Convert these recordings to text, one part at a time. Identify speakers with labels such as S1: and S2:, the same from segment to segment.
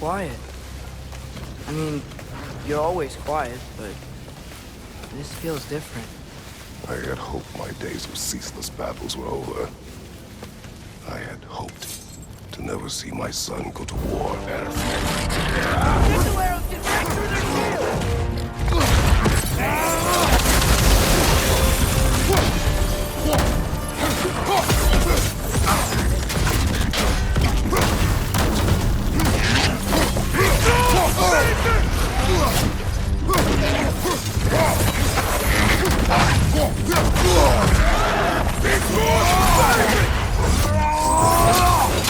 S1: quiet. I mean, you're always quiet, but this feels different.
S2: I had hoped my days of ceaseless battles were over. I had hoped to never see my son go to war and...
S3: Missile arrows get right through their shield!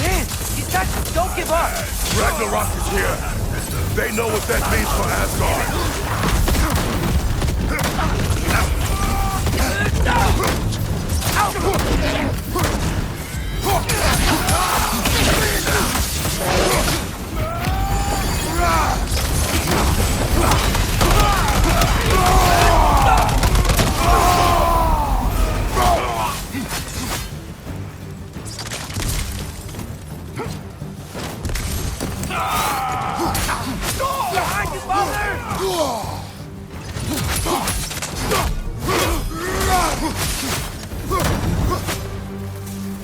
S1: Man, he's got you. Don't give up.
S2: Ragnarok is here. They know what that means for Asgard.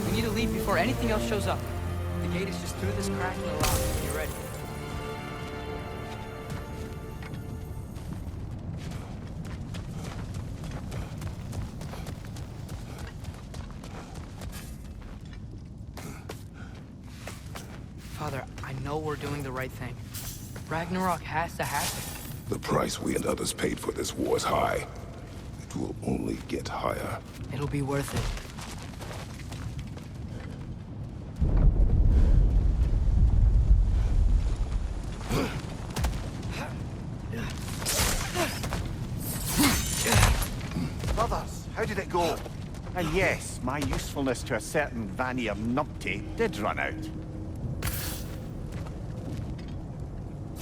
S1: We need to leave before anything else shows up. The gate is just through this crack in the rock. When you're ready. Father, I know we're doing the right thing. Ragnarok has to happen.
S2: The price we and others paid for this war is high. It will only get higher.
S1: It'll be worth it.
S4: Brothers, how did it go? And yes, my usefulness to a certain Vanir numpty did run out.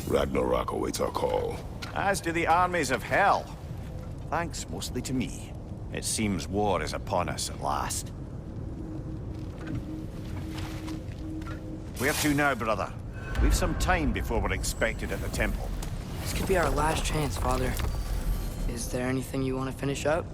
S2: Ragnarok awaits our call.
S4: As do the armies of hell. Thanks mostly to me. It seems war is upon us at last. Where to now, brother? We've some time before we're expected at the temple.
S1: This could be our last chance, Father. Is there anything you want to finish up?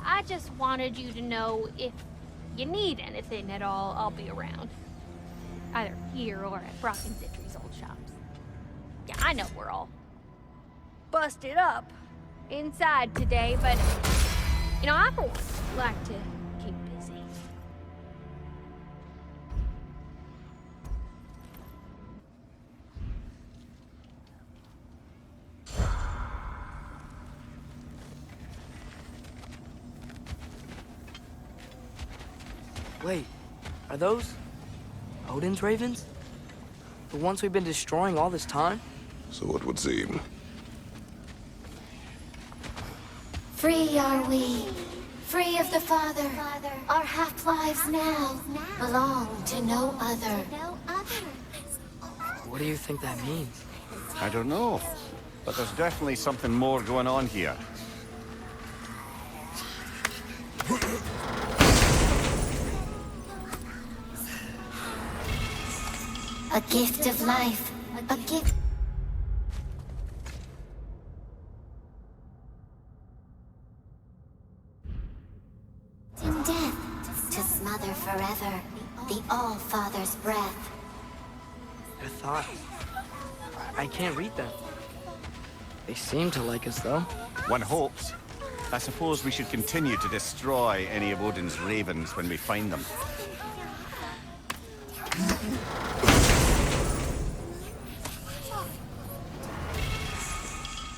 S5: I just wanted you to know if you need anything at all, I'll be around. Either here or at Brock and Zitri's old shops. Yeah, I know we're all busted up inside today, but, you know, I for one like to keep busy.
S1: Wait, are those Odin's ravens? The ones we've been destroying all this time?
S2: So it would seem.
S6: Free are we, free of the Father. Our half-lives now belong to no other.
S1: What do you think that means?
S4: I don't know, but there's definitely something more going on here.
S6: A gift of life, a gift. In death, to smother forever the All-Father's breath.
S1: Their thoughts. I can't read them. They seem to like us, though.
S4: One hopes. I suppose we should continue to destroy any of Odin's ravens when we find them.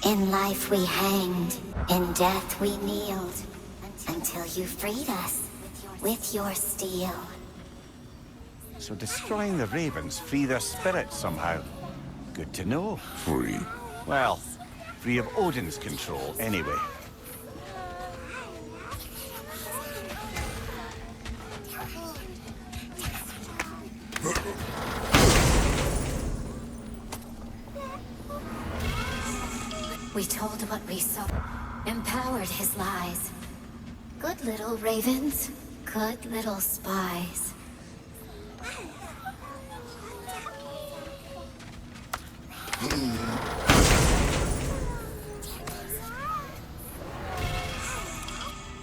S6: In life we hanged, in death we kneeled, until you freed us with your steel.
S4: So destroying the ravens free their spirits somehow. Good to know.
S2: Free.
S4: Well, free of Odin's control, anyway.
S6: We told what we saw, empowered his lies. Good little ravens, good little spies.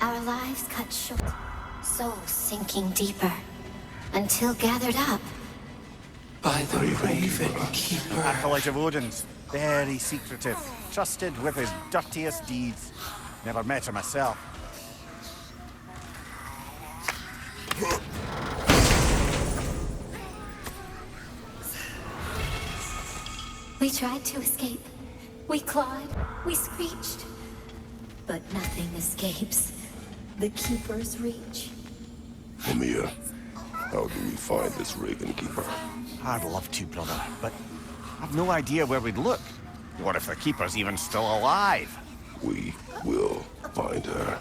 S6: Our lives cut short, souls sinking deeper, until gathered up.
S7: By the Raven Keeper.
S4: Acolyte of Odin's, very secretive, trusted with his dirtiest deeds. Never met him myself.
S6: We tried to escape. We clawed. We screeched. But nothing escapes the Keeper's reach.
S2: Mimir, how do we find this Raven Keeper?
S4: I'd love to, brother, but I've no idea where we'd look. What if the Keeper's even still alive?
S2: We will find her.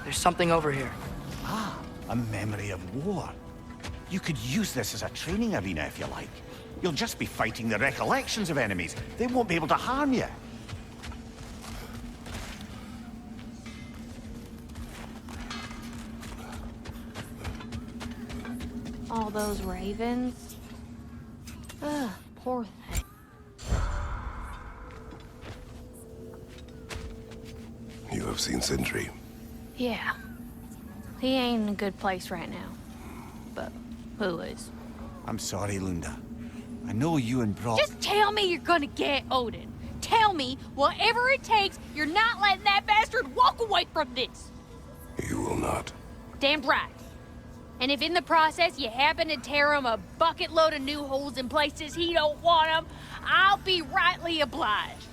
S1: There's something over here.
S4: Ah, a memory of war. You could use this as a training arena if you like. You'll just be fighting the recollections of enemies. They won't be able to harm you.
S5: All those ravens. Ugh, poor thing.
S2: You have seen Sindri.
S5: Yeah. He ain't in a good place right now. But who is?
S4: I'm sorry, Lunda. I know you and Brock...
S5: Just tell me you're gonna get Odin. Tell me, whatever it takes, you're not letting that bastard walk away from this.
S2: You will not.
S5: Damn right. And if in the process you happen to tear him a bucket load of new holes in places he don't want them, I'll be rightly obliged.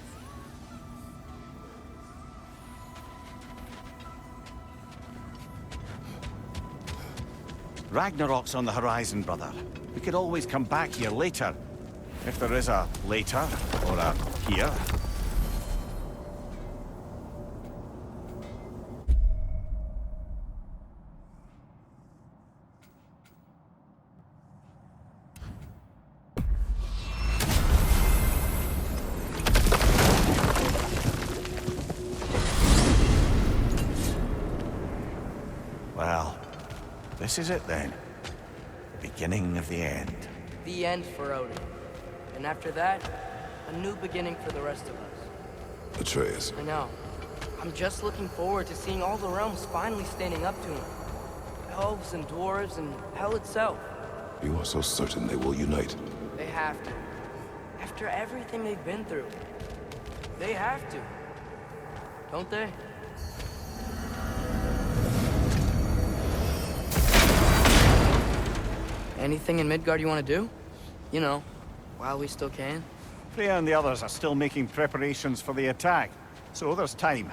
S4: Ragnarok's on the horizon, brother. We could always come back here later. If there is a later, or a here. Well, this is it then. The beginning of the end.
S1: The end for Odin. And after that, a new beginning for the rest of us.
S2: Atreus,
S1: I know. I'm just looking forward to seeing all the realms finally standing up to him. Elves and dwarves and hell itself.
S2: you are so certain they will unite.
S1: They have to. After everything they've been through. They have to. Don't they? Anything in Midgard you want to do? You know, while we still can.
S4: Freya and the others are still making preparations for the attack, so there's time.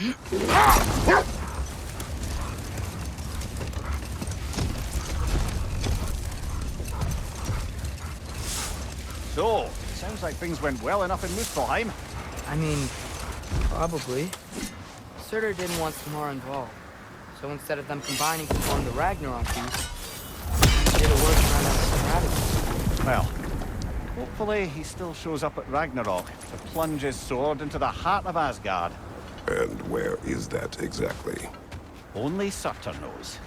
S4: So, sounds like things went well enough in Muspelheim.
S1: I mean, probably. Surtur didn't want Thor involved. So instead of them combining to form the Ragnarok piece, he did a workaround out of strategy.
S4: Well, hopefully he still shows up at Ragnarok to plunge his sword into the heart of Asgard.
S2: And where is that exactly?
S4: Only Surtur knows.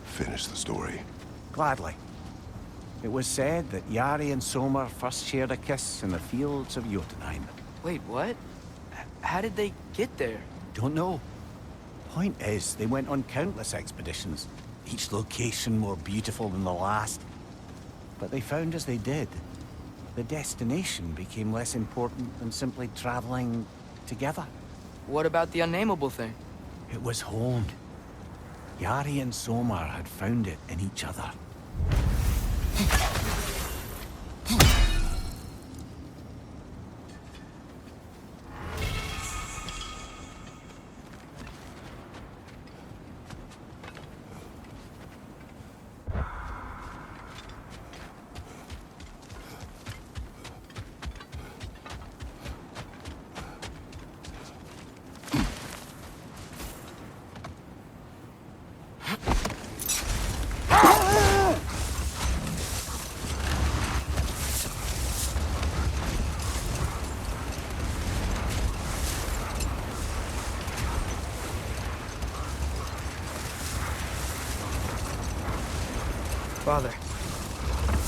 S2: Finish the story.
S4: Gladly. It was said that Yari and Sommer first shared a kiss in the fields of Jotunheim.
S1: Wait, what? How did they get there?
S4: Don't know. Point is, they went on countless expeditions, each location more beautiful than the last. But they found as they did, the destination became less important than simply traveling together.
S1: What about the unnameable thing?
S4: It was home. Yari and Sommer had found it in each other.
S1: Father,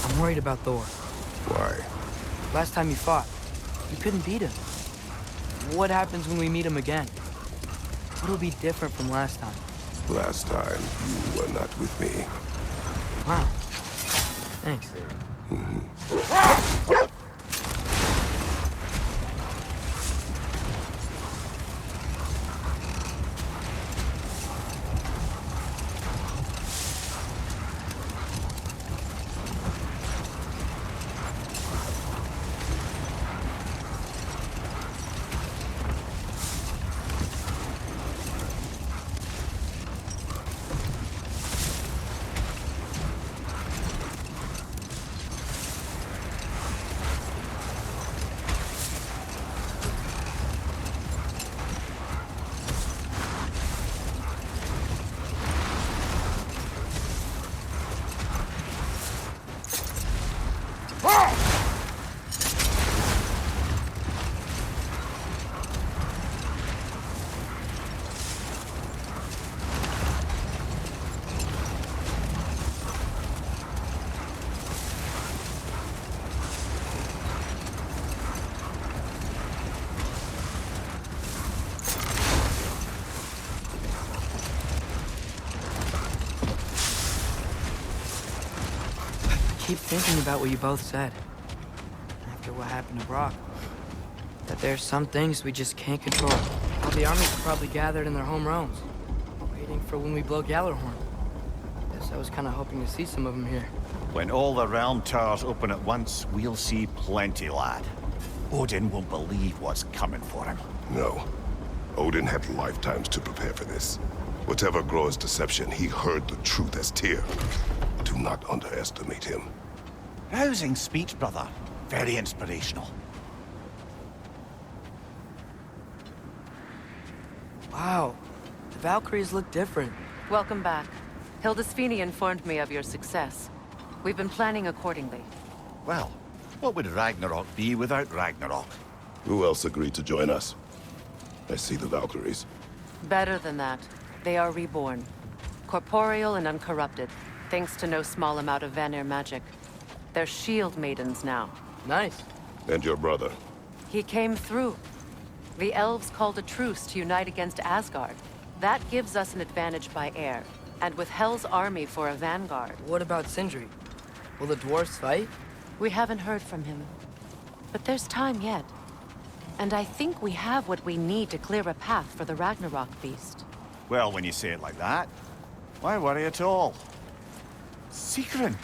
S1: I'm worried about Thor.
S2: Why?
S1: Last time you fought, you couldn't beat him. What happens when we meet him again? What'll be different from last time?
S2: Last time, you were not with me.
S1: Wow. Thanks. I keep thinking about what you both said. After what happened to Brock. That there's some things we just can't control. All the armies are probably gathered in their home realms, waiting for when we blow Gjallarhorn. Guess I was kind of hoping to see some of them here.
S4: When all the realm towers open at once, we'll see plenty, lad. Odin won't believe what's coming for him.
S2: No. Odin had lifetimes to prepare for this. Whatever Groa's deception, he heard the truth as Tyr. Do not underestimate him.
S4: Rousing speech, brother. Very inspirational.
S1: Wow, the Valkyries look different.
S8: Welcome back. Hildisvini informed me of your success. We've been planning accordingly.
S4: Well, what would Ragnarok be without Ragnarok?
S2: Who else agreed to join us? I see the Valkyries.
S8: Better than that. They are reborn. Corporeal and uncorrupted, thanks to no small amount of Vanir magic. They're shield maidens now.
S1: Nice.
S2: And your brother.
S8: He came through. The elves called a truce to unite against Asgard. That gives us an advantage by air, and with Hell's army for a vanguard.
S1: What about Sindri? Will the dwarves fight?
S8: We haven't heard from him. But there's time yet. And I think we have what we need to clear a path for the Ragnarok beast.
S4: Well, when you say it like that, why worry at all? Sigrun!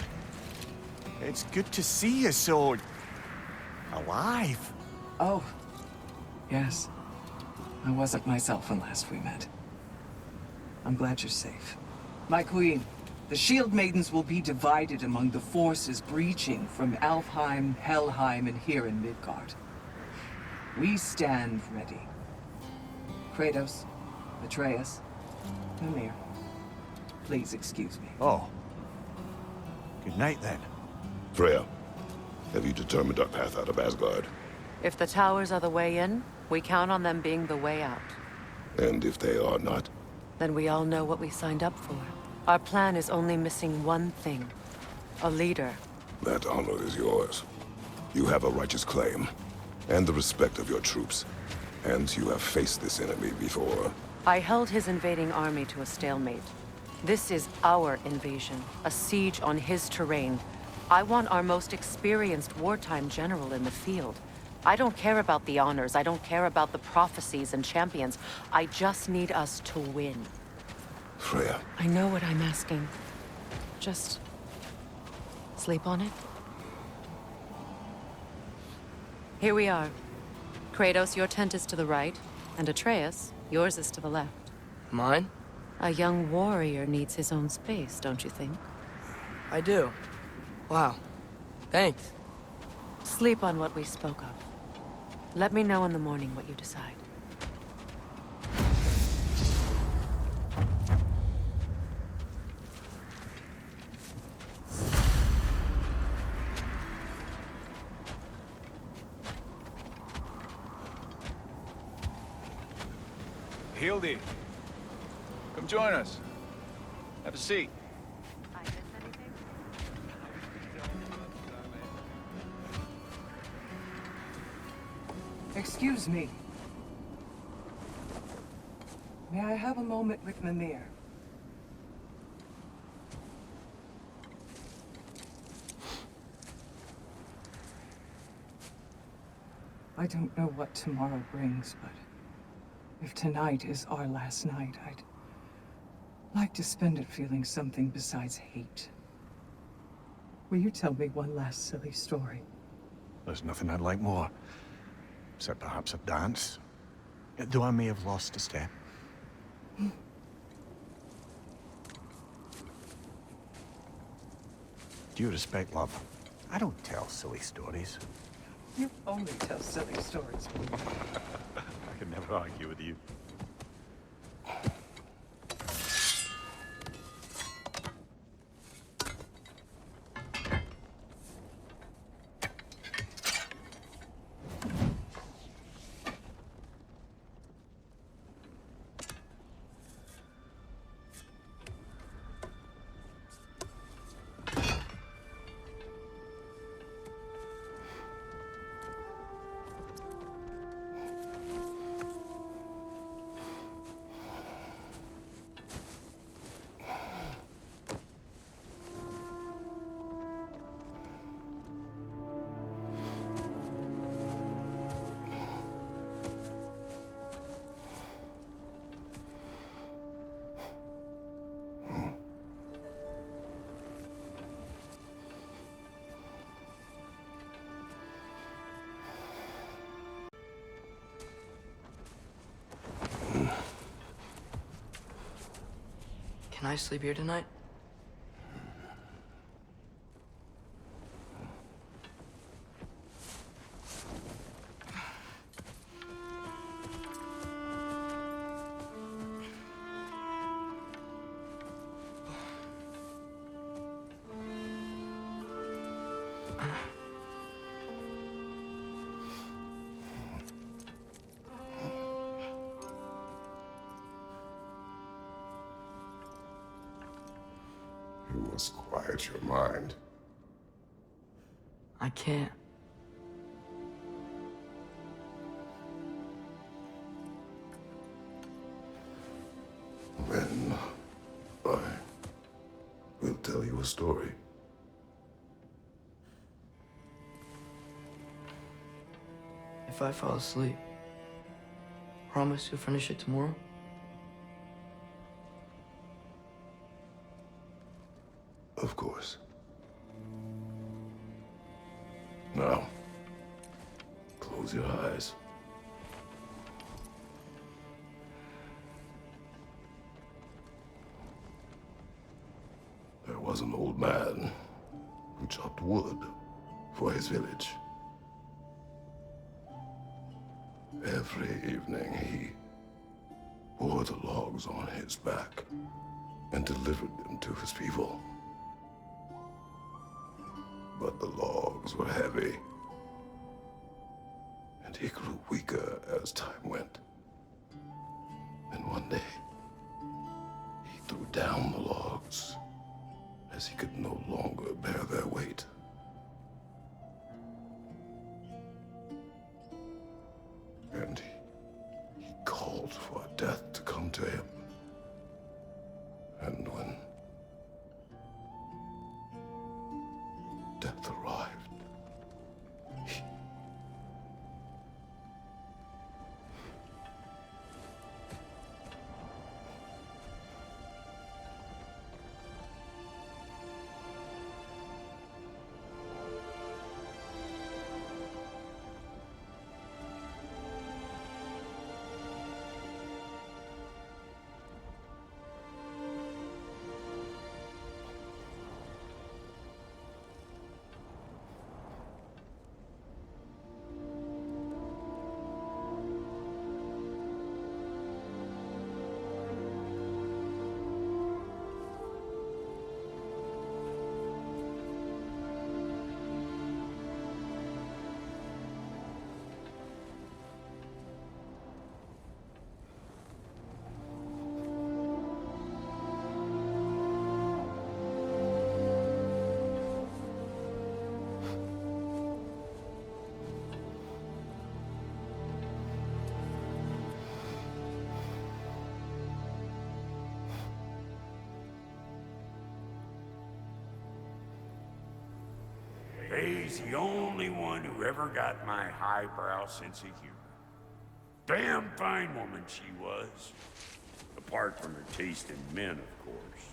S4: It's good to see you so... alive.
S7: Oh, yes. I wasn't myself when last we met. I'm glad you're safe. My queen, the Shield Maidens will be divided among the forces breaching from Alfheim, Helheim, and here in Midgard. We stand ready. Kratos, Atreus, Mimir. Please excuse me.
S4: Oh. Good night, then.
S2: Freya, have you determined our path out of Asgard?
S8: If the towers are the way in, we count on them being the way out.
S2: And if they are not?
S8: Then we all know what we signed up for. Our plan is only missing one thing. A leader.
S2: That honor is yours. You have a righteous claim, and the respect of your troops. And you have faced this enemy before.
S8: I held his invading army to a stalemate. This is our invasion, a siege on his terrain. I want our most experienced wartime general in the field. I don't care about the honors, I don't care about the prophecies and champions. I just need us to win.
S2: Freya.
S8: I know what I'm asking. Just... sleep on it? Here we are. Kratos, your tent is to the right, and Atreus, yours is to the left.
S1: Mine?
S8: A young warrior needs his own space, don't you think?
S1: I do. Wow. Thanks.
S8: Sleep on what we spoke of. Let me know in the morning what you decide.
S9: Hildy, come join us. Have a seat.
S8: I miss anything?
S7: Excuse me. May I have a moment with Mimir? I don't know what tomorrow brings, but if tonight is our last night, I'd like to spend it feeling something besides hate. Will you tell me one last silly story?
S4: There's nothing I'd like more. Except perhaps a dance. Though I may have lost a step. Due respect, love. I don't tell silly stories.
S7: You only tell silly stories.
S4: I can never argue with you.
S1: Can I sleep here tonight?
S2: You must quiet your mind.
S1: I can't.
S2: Then I will tell you a story.
S1: If I fall asleep, promise you'll finish it tomorrow?
S2: Of course. Now, close your eyes. There was an old man who chopped wood for his village. Every evening he bore the logs on his back and delivered them to his people. But the logs were heavy, and he grew weaker as time went. And one day, he threw down the logs as he could no longer bear their weight. And he called for death to come to him. And when death arrived,
S10: He's the only one who ever got my highbrow sense of humor. Damn fine woman she was. Apart from her taste in men, of course.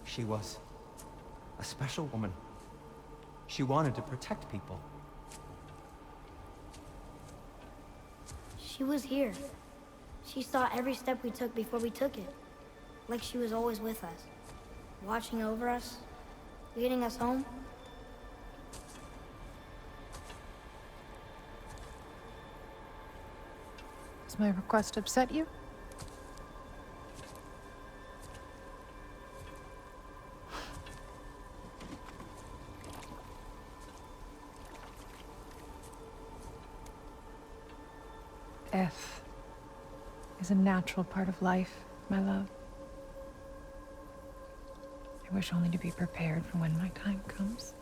S11: She was a special woman. She wanted to protect people.
S12: She was here. She saw every step we took before we took it. Like she was always with us. Watching over us. Leading us home.
S13: Does my request upset you? Death is a natural part of life, my love. I wish only to be prepared for when my time comes.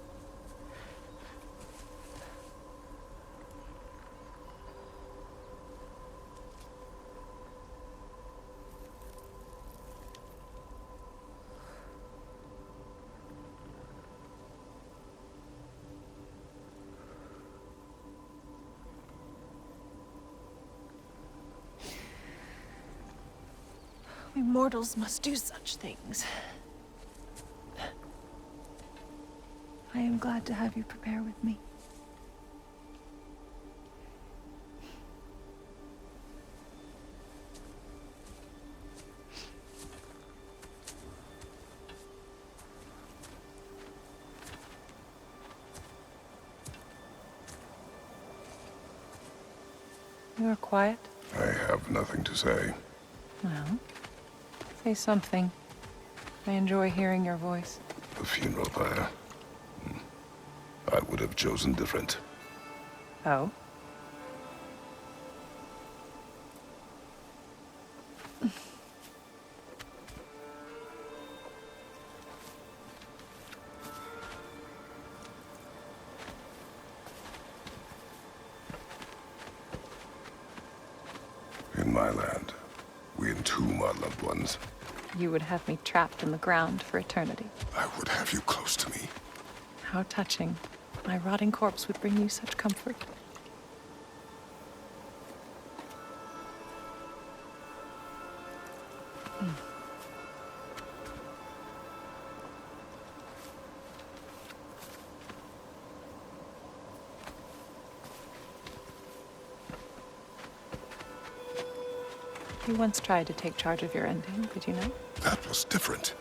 S13: We mortals must do such things. I am glad to have you prepare with me. You're quiet.
S2: I have nothing to say.
S13: Well, say something. I enjoy hearing your voice.
S2: The funeral pyre. I would have chosen different.
S13: Oh?
S2: In my land, we entomb our loved ones.
S13: You would have me trapped in the ground for eternity.
S2: I would have you close to me.
S13: How touching. My rotting corpse would bring you such comfort. You once tried to take charge of your ending, did you know?
S2: That was different.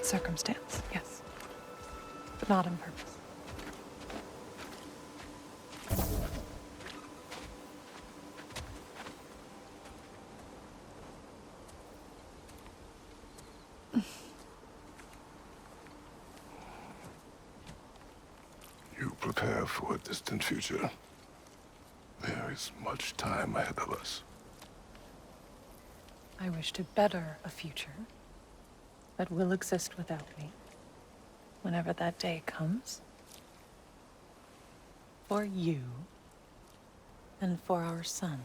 S13: Circumstance, yes. But not on purpose.
S2: You prepare for a distant future. There is much time ahead of us.
S13: I wish to better a future that will exist without me, whenever that day comes. For you, and for our son.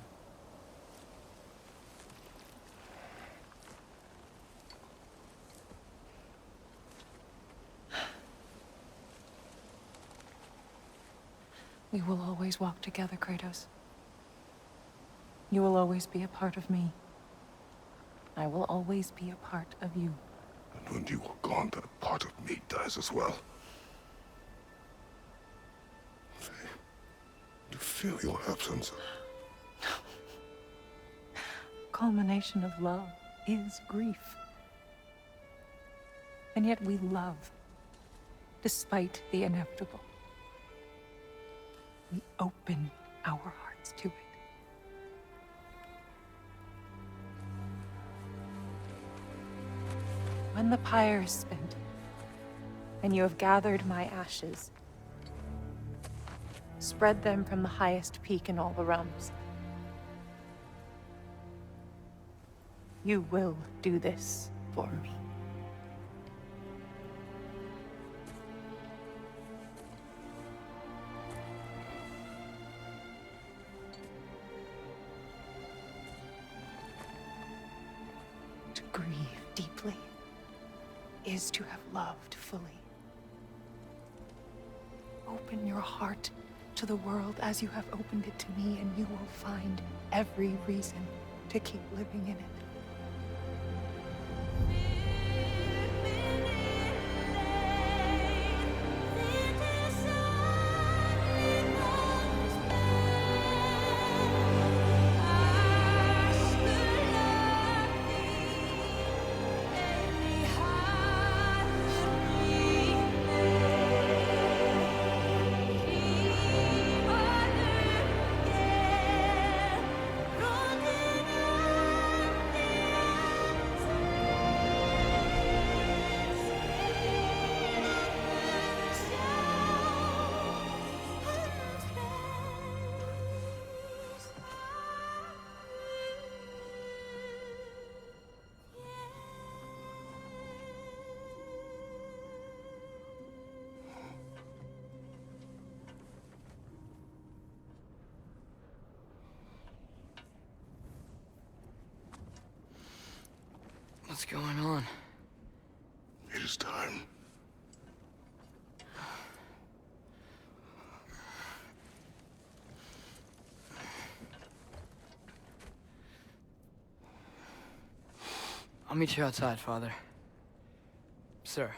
S13: We will always walk together, Kratos. You will always be a part of me. I will always be a part of you.
S2: And when you are gone, that part of me dies as well. You feel your absence.
S13: Culmination of love is grief. And yet we love, despite the inevitable. We open our hearts to it. When the pyre is spent, and you have gathered my ashes, spread them from the highest peak in all the realms. You will do this for me. To grieve deeply is to have loved fully. Open your heart to the world as you have opened it to me, and you will find every reason to keep living in it.
S1: What's going on?
S2: It is time.
S1: I'll meet you outside, Father. Sir.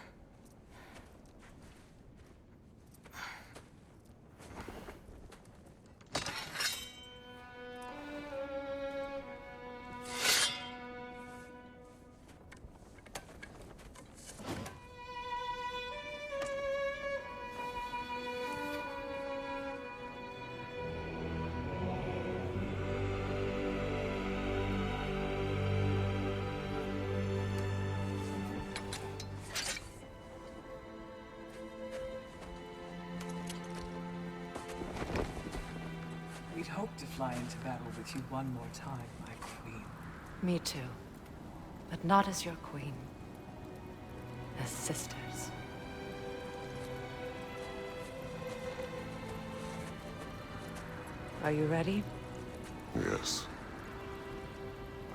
S7: to fly into battle with you one more time, my queen.
S8: Me too. But not as your queen. As sisters. Are you ready?
S2: Yes.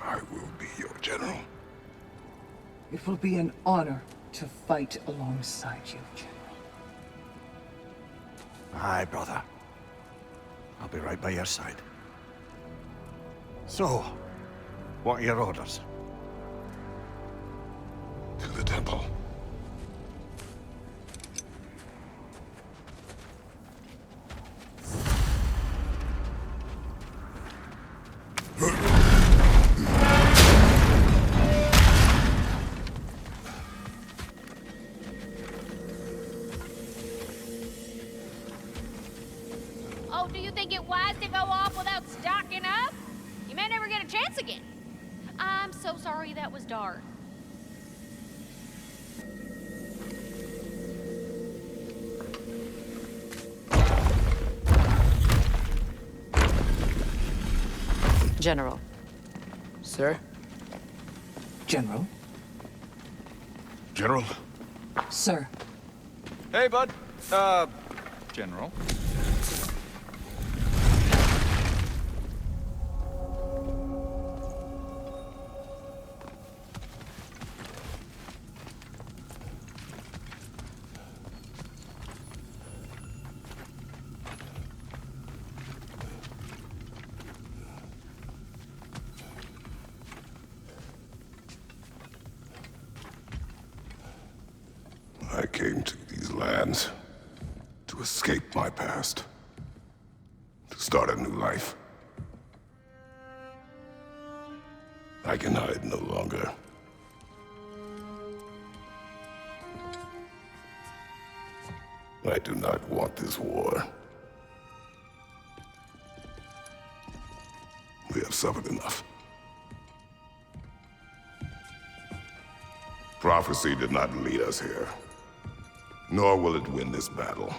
S2: I will be your general.
S7: It will be an honor to fight alongside you, General.
S4: Aye, brother. I'll be right by your side. So, what are your orders?
S2: To the temple.
S5: Oh, do you think it wise to go off without stocking up? You may never get a chance again. I'm so sorry that was dark.
S8: General.
S1: Sir?
S7: General?
S2: General?
S7: Sir.
S9: Hey, bud. General.
S2: I came to these lands to escape my past, to start a new life. I can hide no longer. I do not want this war. We have suffered enough. Prophecy did not lead us here, nor will it win this battle.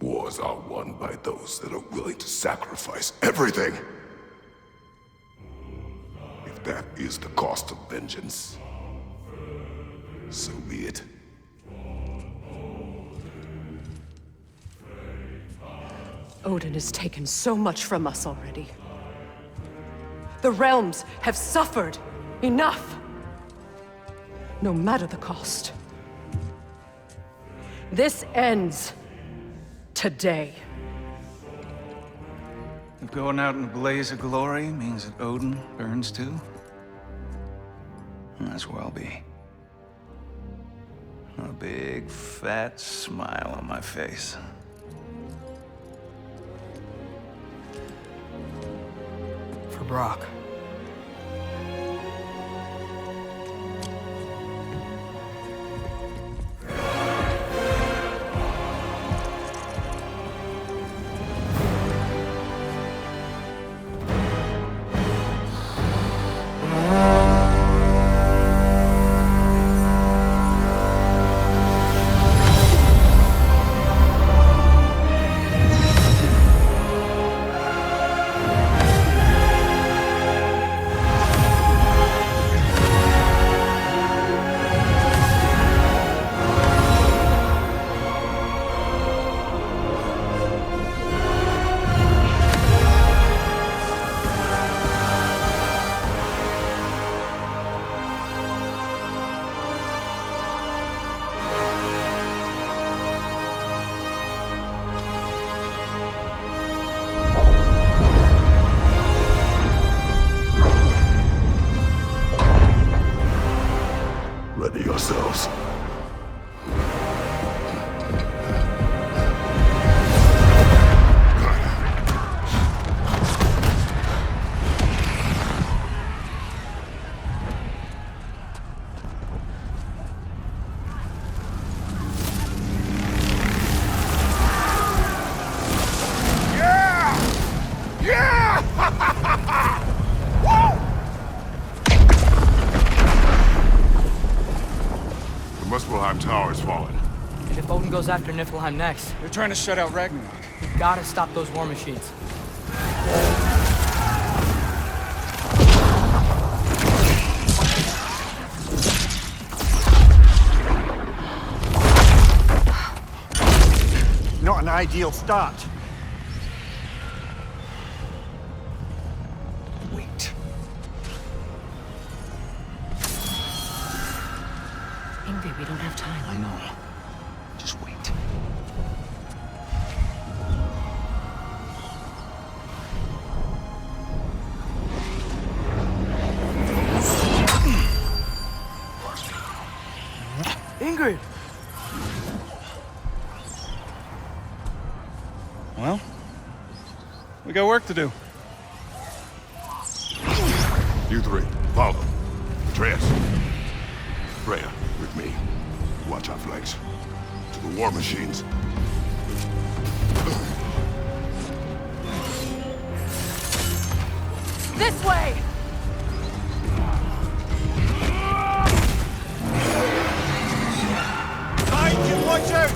S2: Wars are won by those that are willing to sacrifice everything. If that is the cost of vengeance, so be it.
S8: Odin has taken so much from us already. The realms have suffered enough. No matter the cost. This ends today.
S14: If going out in a blaze of glory means that Odin burns too, that's where I'll be. A big, fat smile on my face.
S1: For Brock.
S2: Ready yourselves. The Muspelheim Tower has fallen.
S1: And if Odin goes after Niflheim next?
S14: They're trying to shut out Ragnarok.
S1: We've got to stop those war machines.
S4: Not an ideal start.
S14: Wait.
S8: Ingrid, we don't have time.
S14: I know. Just wait.
S1: Ingrid!
S14: Well, we got work to do.
S2: You three, follow. Atreus. Freya, with me. Watch our flanks. To the war machines.
S8: This way!
S4: Watch out!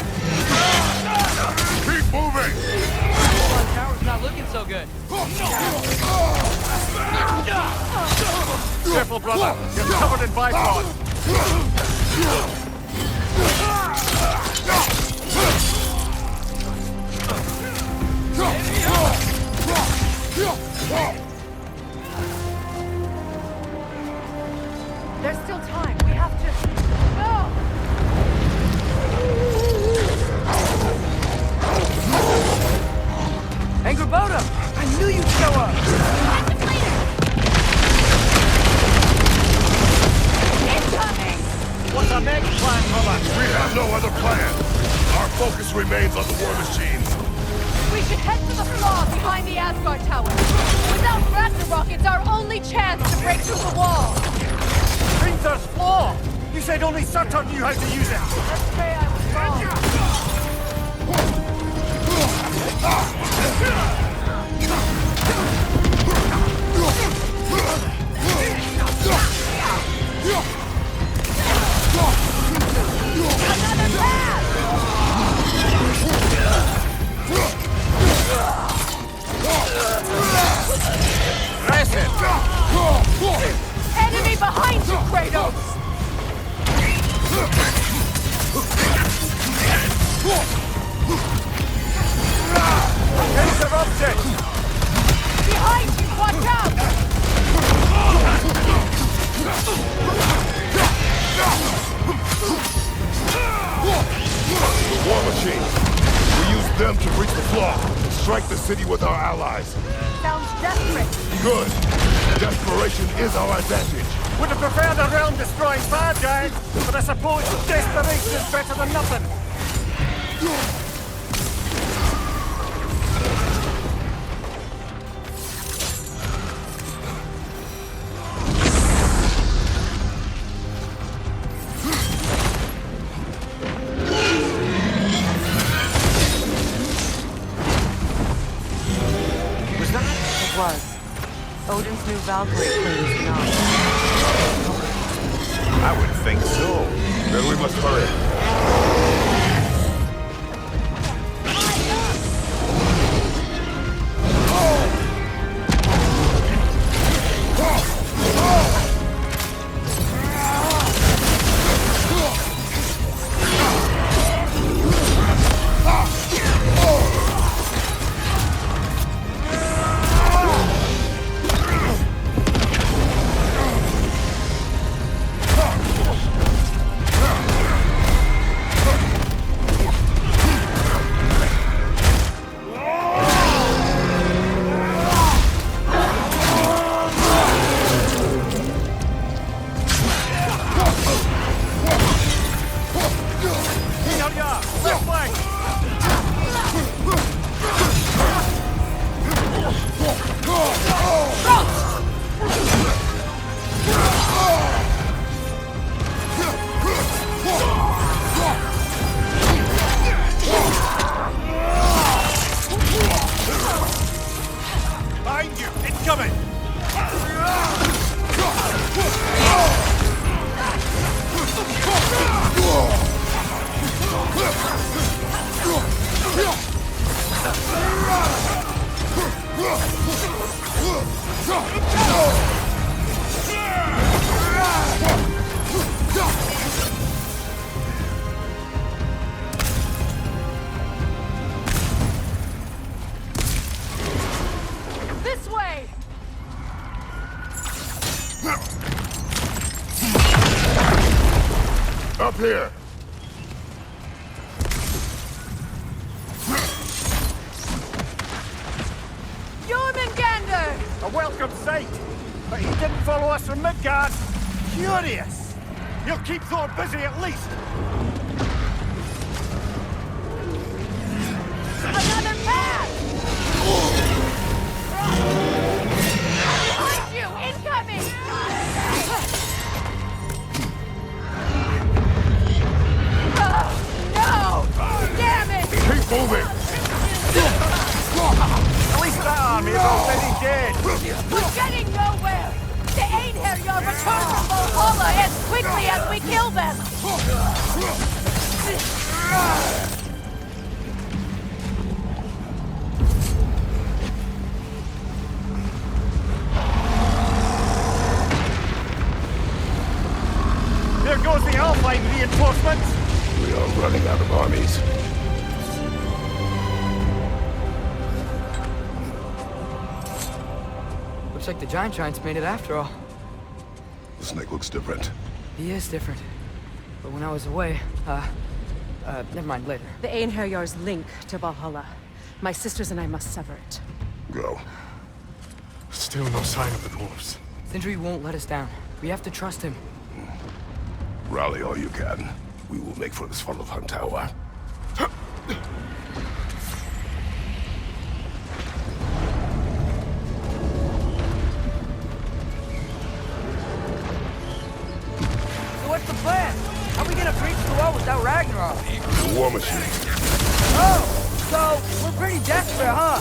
S2: Keep moving!
S1: The tower's not looking so good.
S4: Careful, brother. You're covered in bifrost.
S8: There's still time. We have to... Go!
S1: Angrboda! I knew you'd show up!
S8: Incoming!
S4: What's our next plan, brother?
S2: We have no other plan. Our focus remains on the war machines.
S5: We should head to the flaw behind the Asgard tower. Without Ragnarok, it's our only chance to break through the wall.
S4: Printer's flaw! You said only Surtur knew how to use it!
S5: Let's pray I was wrong. Another pass!
S4: Press it!
S5: Enemy behind you, Kratos!
S4: Interrupted!
S5: Behind you, watch out!
S2: The war machines. We use them to breach the flaw and strike the city with our allies.
S5: Sounds desperate.
S2: Good. Desperation is our advantage.
S4: Would have preferred a realm-destroying bad guy, but I suppose desperation is better than nothing.
S8: It was. Odin's new Valkyrie claims not.
S2: I would think so. Then we must hurry. Up here!
S3: Jormungandr!
S4: A welcome sight, but he didn't follow us from Midgard. Curious. He'll keep Thor busy at least.
S3: Another path! Behind you! Incoming! No! Damn it!
S2: Keep moving!
S4: At least that army is already dead.
S3: We're getting nowhere! The Einherjar return from Valhalla as quickly as we kill them!
S4: There goes the Alpine reinforcements.
S2: We are running out of armies.
S1: Looks like the Giants made it after all.
S2: The snake looks different.
S1: He is different. But when I was away, never mind, later.
S8: The Einherjar's link to Valhalla. My sisters and I must sever it.
S2: Go.
S15: Still no sign of the dwarves.
S1: Sindri won't let us down. We have to trust him.
S2: Rally all you can. We will make for this Svartalfheim tower.
S1: So what's the plan? How are we gonna breach the wall without Ragnarok?
S2: The war machine.
S1: Oh! So, we're pretty desperate, huh?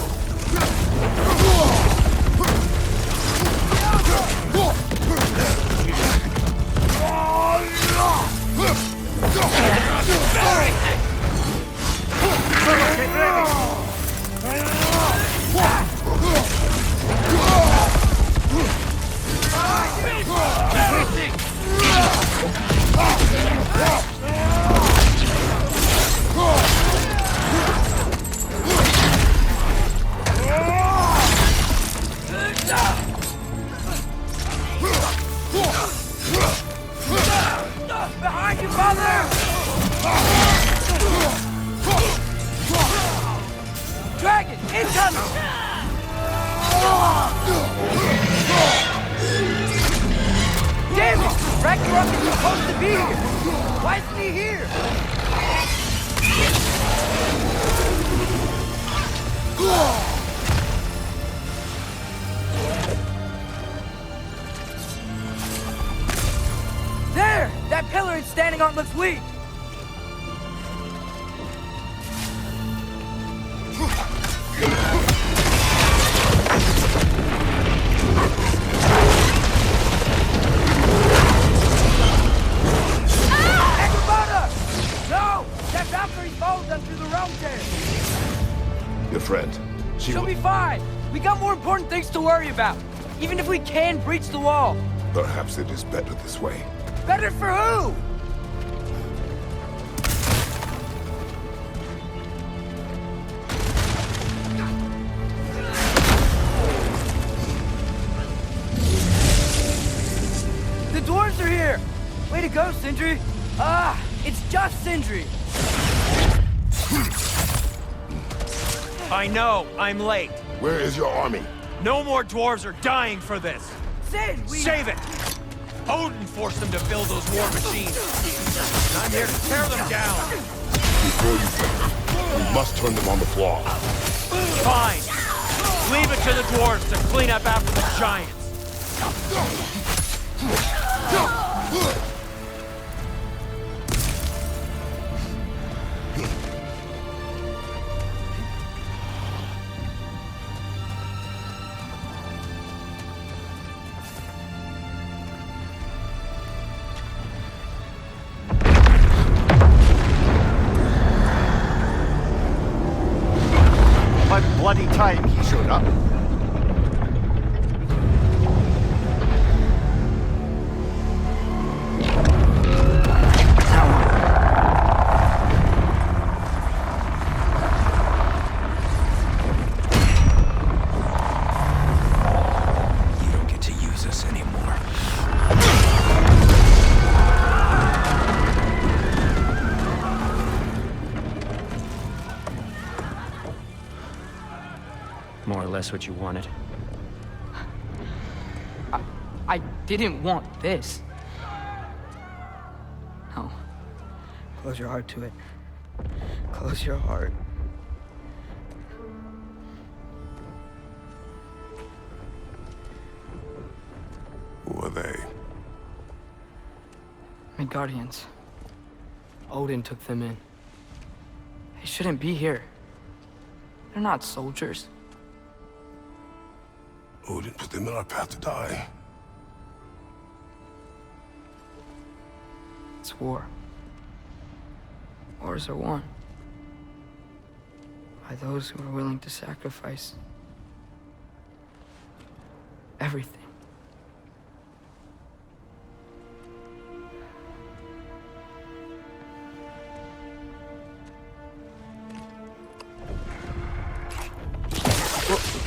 S1: Behind you, father! Dragon, incoming! Damn it! Ragnarok is supposed to be here! Why isn't he here? There! That pillar it's standing on looks weak! No! That Valkyrie followed them through the realm there!
S2: Your friend.
S1: She'll be fine! We got more important things to worry about! Even if we can breach the wall!
S2: Perhaps it is better this way.
S1: Better for who? The dwarves are here! Way to go, Sindri! It's just Sindri!
S16: I know, I'm late.
S2: Where is your army?
S16: No more dwarves are dying for this!
S1: Sid,
S16: Save it! Odin forced them to build those war machines. And I'm here to tear them down.
S2: Before you take them, we must turn them on the floor.
S16: Fine. Leave it to the dwarves to clean up after the giants.
S4: About bloody time he showed up.
S15: You don't get to use us anymore.
S11: us what you wanted.
S1: I didn't want this. No. Close your heart to it. Close your heart.
S2: Who are they?
S1: Midgardians. Odin took them in. They shouldn't be here. They're not soldiers.
S2: Odin put them in our path to die.
S1: It's war. Wars are won by those who are willing to sacrifice everything.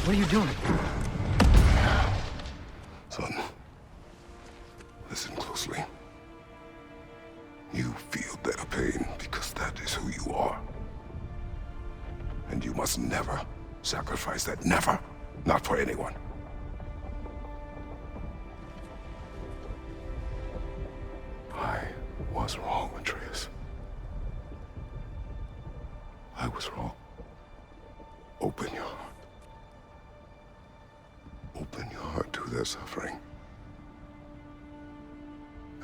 S1: What are you doing?
S2: Son, listen closely. You feel that pain because that is who you are. And you must never sacrifice that. Never. Not for anyone. I was wrong, Atreus. I was wrong. Open your heart. Open your heart to their suffering.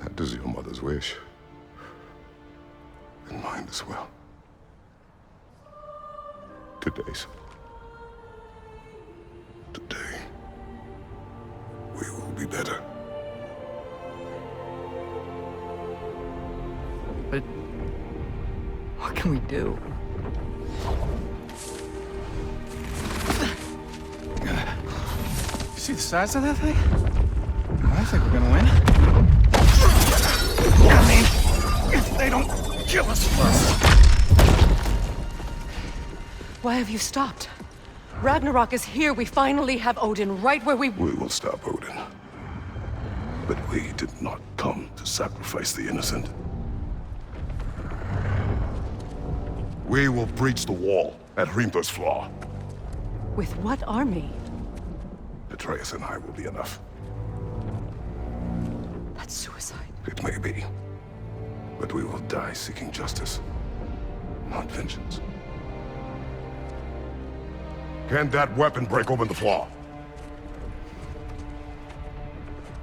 S2: That is your mother's wish. And mine as well. Today, son. Today, we will be better.
S1: But what can we do?
S14: See the size of that thing? I think we're gonna win. I mean, if they don't kill us first.
S8: Why have you stopped? Ragnarok is here. We finally have Odin right where we...
S2: We will stop Odin. But we did not come to sacrifice the innocent. We will breach the wall at Hrimthur's Flaw.
S8: With what army?
S2: Atreus and I will be enough.
S8: That's suicide.
S2: It may be. But we will die seeking justice, not vengeance. Can that weapon break open the flaw?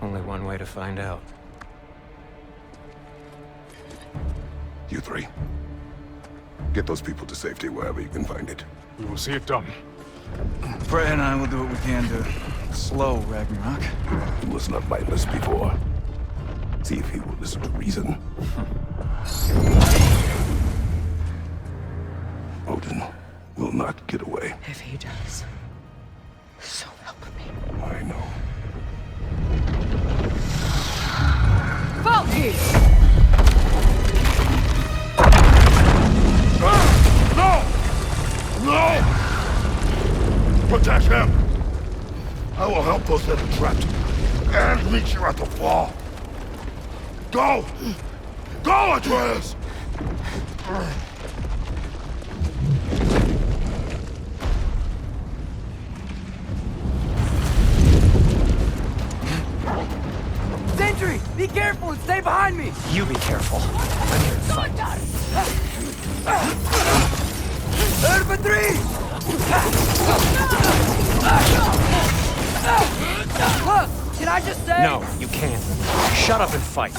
S11: Only one way to find out.
S2: You three. Get those people to safety wherever you can find it.
S15: We will see it done.
S14: Brett and I will do what we can to slow Ragnarok.
S2: He was not mindless before. See if he will listen to reason. Odin will not get away.
S8: If he does, so help me.
S2: I know.
S1: Valky!
S2: No! No! Protect him! I will help those that are trapped. And meet you at the flaw. Go! Go, Atreus!
S1: Sentry! Be careful and stay behind me!
S11: You be careful. I'm here to fight.
S1: Urban 3! Can I just say?
S11: No, you can't. Shut up and fight.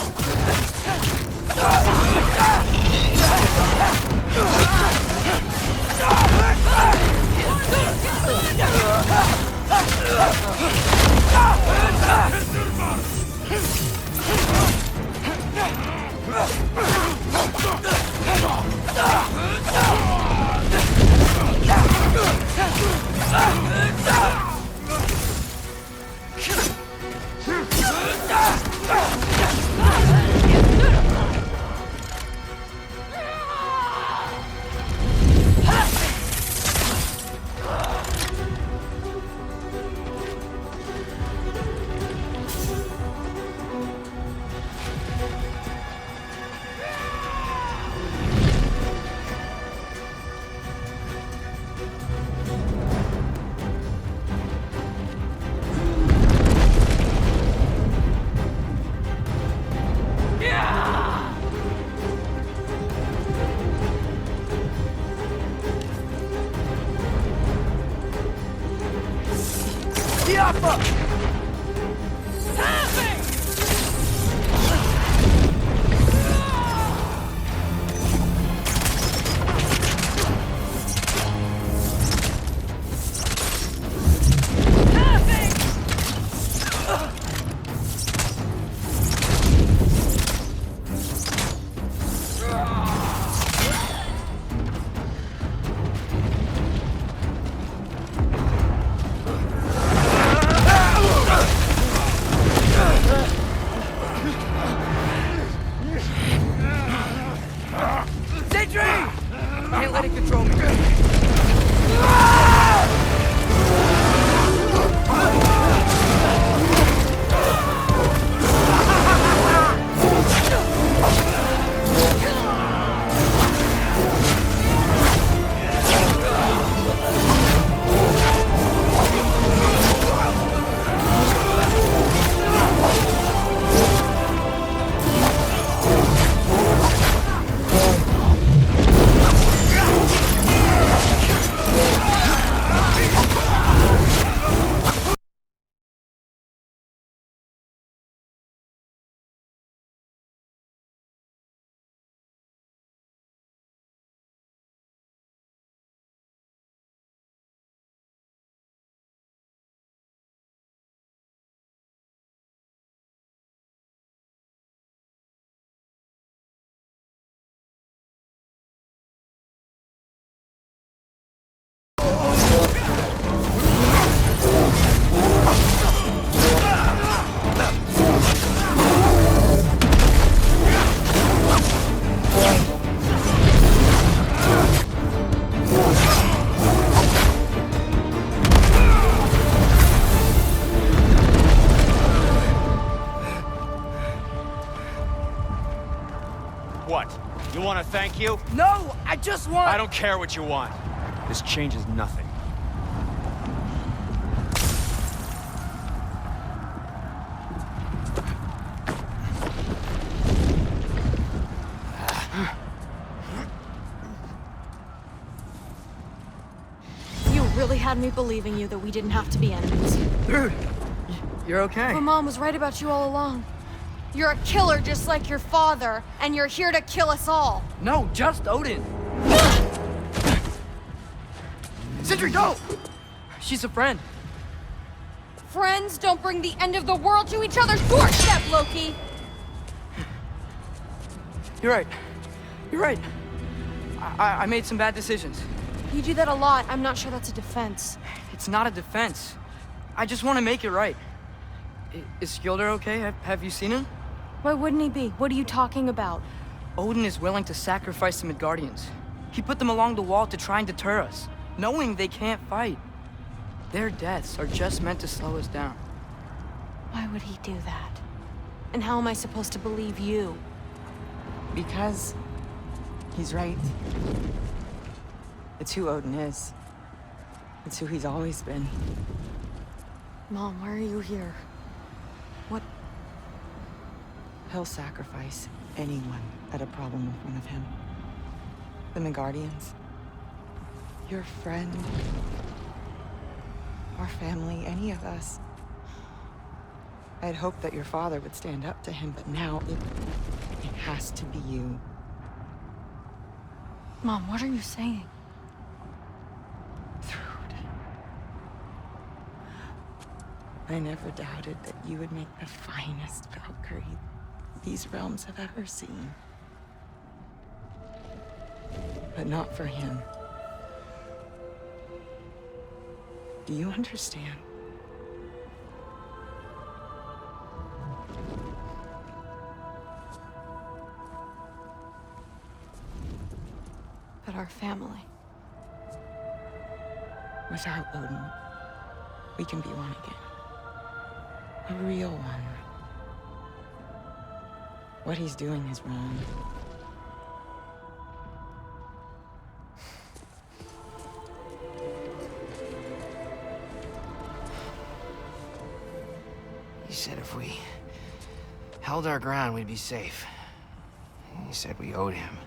S16: What? You want to thank you?
S1: No, I just want...
S16: I don't care what you want. This changes nothing.
S3: You really had me believing you that we didn't have to be enemies.
S1: Dude, you're okay.
S3: My mom was right about you all along. You're a killer just like your father, and you're here to kill us all.
S1: No, just Odin. Sindri, go! She's a friend.
S3: Friends don't bring the end of the world to each other's doorstep, Loki!
S1: You're right. You're right. I made some bad decisions.
S3: You do that a lot. I'm not sure that's a defense.
S1: It's not a defense. I just want to make it right. Is Skilder okay? Have you seen him?
S3: Why wouldn't he be? What are you talking about?
S1: Odin is willing to sacrifice the Midgardians. He put them along the wall to try and deter us, knowing they can't fight. Their deaths are just meant to slow us down.
S3: Why would he do that? And how am I supposed to believe you?
S13: Because he's right. It's who Odin is. It's who he's always been.
S3: Mom, why are you here? What?
S13: He'll sacrifice anyone at a problem in front of him. The Midgardians. Your friend. Our family, any of us. I'd hoped that your father would stand up to him, but now it has to be you.
S3: Mom, what are you saying?
S13: I never doubted that you would make the finest Valkyrie these realms have ever seen. But not for him. Do you understand?
S3: But our family.
S13: Without Odin, we can be one again. A real one. What he's doing is wrong.
S17: He said if we held our ground, we'd be safe. He said we owed him.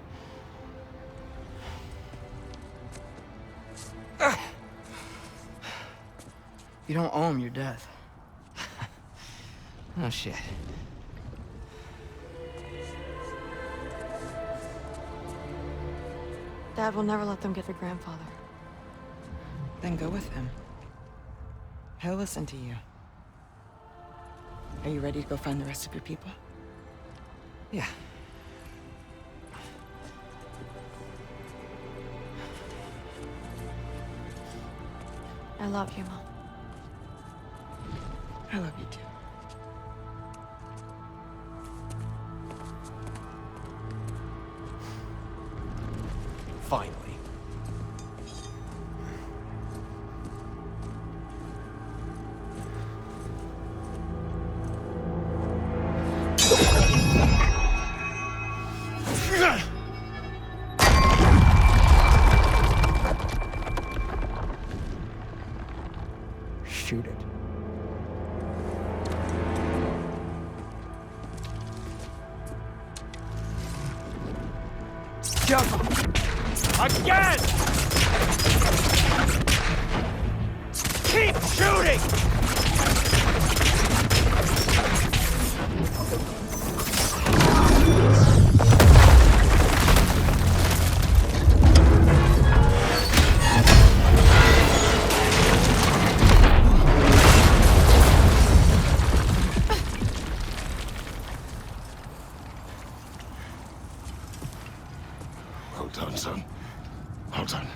S1: You don't owe him your death.
S17: Oh, shit.
S3: Dad will never let them get their grandfather.
S13: Then go with him. He'll listen to you. Are you ready to go find the rest of your people?
S17: Yeah.
S3: I love you, Mom.
S13: I love you too.
S16: Finally.
S1: Shoot it. Jump!
S16: Again! Keep shooting!
S2: Well done, son. Well done.